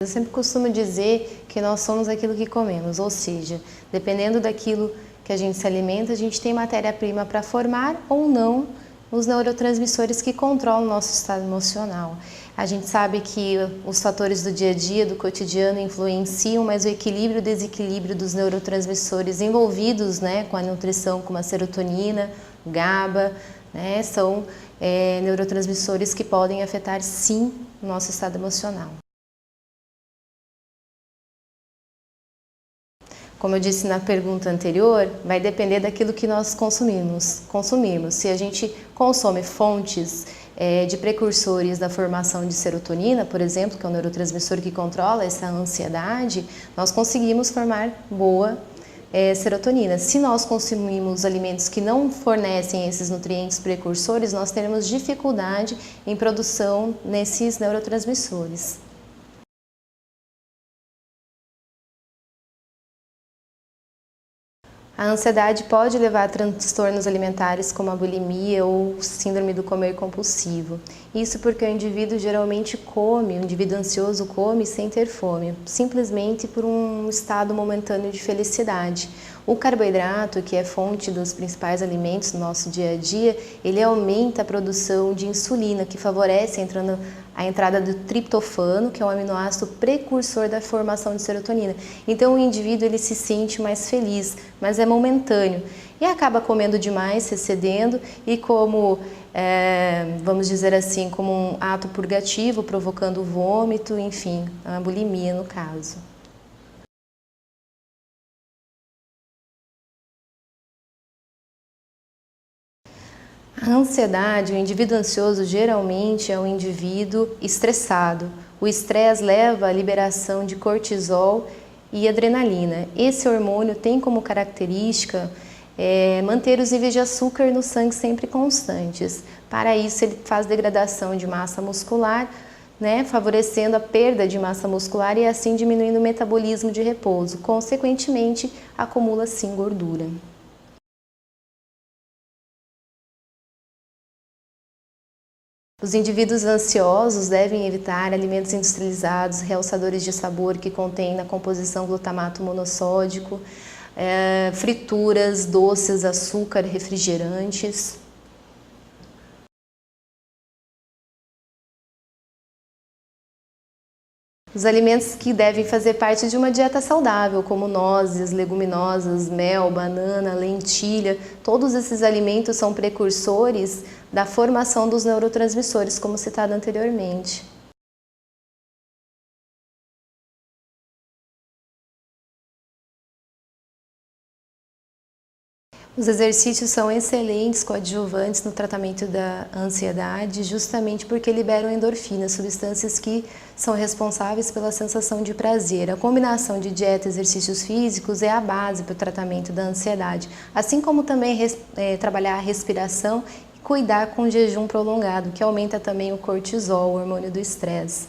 Eu sempre costumo dizer que nós somos aquilo que comemos, ou seja, dependendo daquilo que a gente se alimenta, a gente tem matéria-prima para formar ou não os neurotransmissores que controlam o nosso estado emocional. A gente sabe que os fatores do dia a dia, do cotidiano, influenciam, mas o equilíbrio e o desequilíbrio dos neurotransmissores envolvidos, com a nutrição, como a serotonina, o GABA, são neurotransmissores que podem afetar, sim, o nosso estado emocional. Como eu disse na pergunta anterior, vai depender daquilo que nós consumimos. Se a gente consome fontes de precursores da formação de serotonina, por exemplo, que é o neurotransmissor que controla essa ansiedade, nós conseguimos formar boa serotonina. Se nós consumimos alimentos que não fornecem esses nutrientes precursores, nós teremos dificuldade em produção nesses neurotransmissores. A ansiedade pode levar a transtornos alimentares como a bulimia ou síndrome do comer compulsivo. Isso porque o indivíduo geralmente come, o indivíduo ansioso come sem ter fome, simplesmente por um estado momentâneo de felicidade. O carboidrato, que é fonte dos principais alimentos do nosso dia a dia, ele aumenta a produção de insulina, que favorece a entrada do triptofano, que é um aminoácido precursor da formação de serotonina. Então o indivíduo ele se sente mais feliz, mas é momentâneo. E acaba comendo demais, se excedendo e como, vamos dizer assim, como um ato purgativo, provocando vômito, enfim, a bulimia no caso. A ansiedade, o indivíduo ansioso geralmente é um indivíduo estressado. O estresse leva à liberação de cortisol e adrenalina. Esse hormônio tem como característica manter os níveis de açúcar no sangue sempre constantes. Para isso, ele faz degradação de massa muscular, favorecendo a perda de massa muscular e assim diminuindo o metabolismo de repouso. Consequentemente, acumula-se gordura. Os indivíduos ansiosos devem evitar alimentos industrializados, realçadores de sabor que contêm na composição glutamato monossódico, frituras, doces, açúcar, refrigerantes. Os alimentos que devem fazer parte de uma dieta saudável, como nozes, leguminosas, mel, banana, lentilha, todos esses alimentos são precursores da formação dos neurotransmissores, como citado anteriormente. Os exercícios são excelentes coadjuvantes no tratamento da ansiedade, justamente porque liberam endorfinas, substâncias que são responsáveis pela sensação de prazer. A combinação de dieta e exercícios físicos é a base para o tratamento da ansiedade, assim como também trabalhar a respiração e cuidar com o jejum prolongado, que aumenta também o cortisol, o hormônio do estresse.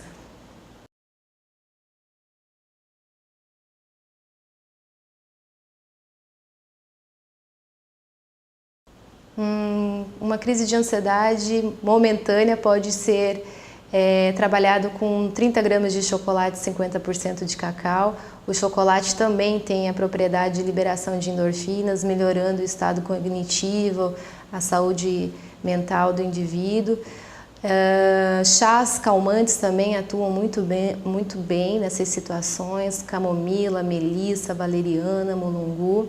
Uma crise de ansiedade momentânea pode ser trabalhado com 30 gramas de chocolate, 50% de cacau. O chocolate também tem a propriedade de liberação de endorfinas, melhorando o estado cognitivo, a saúde mental do indivíduo. Chás calmantes também atuam muito bem nessas situações, camomila, melissa, valeriana, mulungu.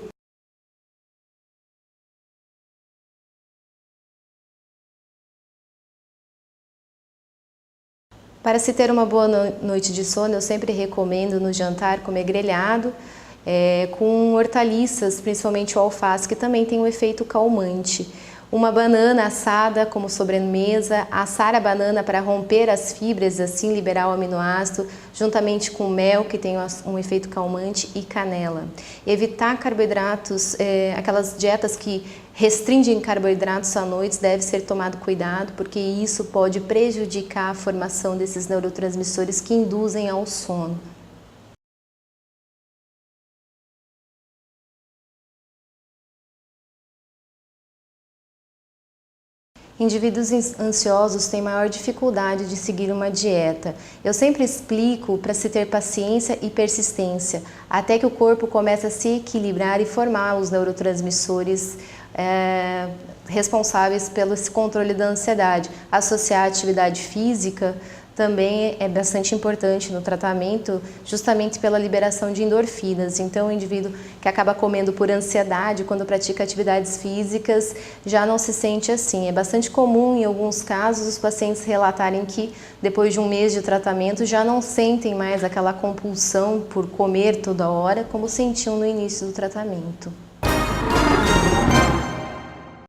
Para se ter uma boa noite de sono, eu sempre recomendo no jantar comer grelhado, com hortaliças, principalmente o alface, que também tem um efeito calmante. Uma banana assada como sobremesa, assar a banana para romper as fibras, assim liberar o aminoácido, juntamente com mel, que tem um efeito calmante, e canela. Evitar carboidratos, aquelas dietas que restringem carboidratos à noite, deve ser tomado cuidado, porque isso pode prejudicar a formação desses neurotransmissores que induzem ao sono. Indivíduos ansiosos têm maior dificuldade de seguir uma dieta. Eu sempre explico para se ter paciência e persistência, até que o corpo comece a se equilibrar e formar os neurotransmissores responsáveis pelo controle da ansiedade. Associar a atividade física também é bastante importante no tratamento, justamente pela liberação de endorfinas. Então, o indivíduo que acaba comendo por ansiedade, quando pratica atividades físicas, já não se sente assim. É bastante comum, em alguns casos, os pacientes relatarem que, depois de um mês de tratamento, já não sentem mais aquela compulsão por comer toda hora, como sentiam no início do tratamento.